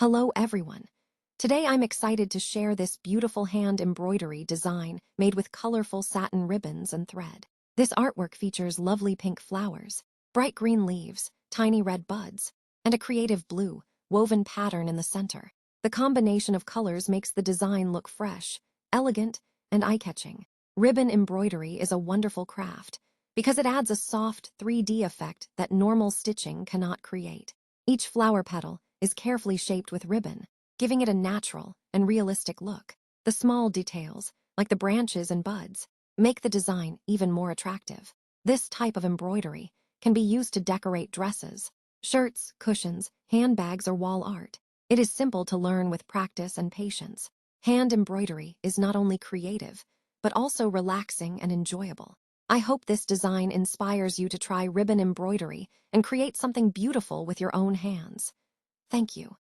Hello everyone. Today I'm excited to share this beautiful hand embroidery design made with colorful satin ribbons and thread. This artwork features lovely pink flowers, bright green leaves, tiny red buds, and a creative blue, woven pattern in the center. The combination of colors makes the design look fresh, elegant, and eye-catching. Ribbon embroidery is a wonderful craft because it adds a soft 3D effect that normal stitching cannot create. Each flower petal is carefully shaped with ribbon, giving it a natural and realistic look. The small details, like the branches and buds, make the design even more attractive. This type of embroidery can be used to decorate dresses, shirts, cushions, handbags, or wall art. It is simple to learn with practice and patience. Hand embroidery is not only creative, but also relaxing and enjoyable. I hope this design inspires you to try ribbon embroidery and create something beautiful with your own hands. Thank you.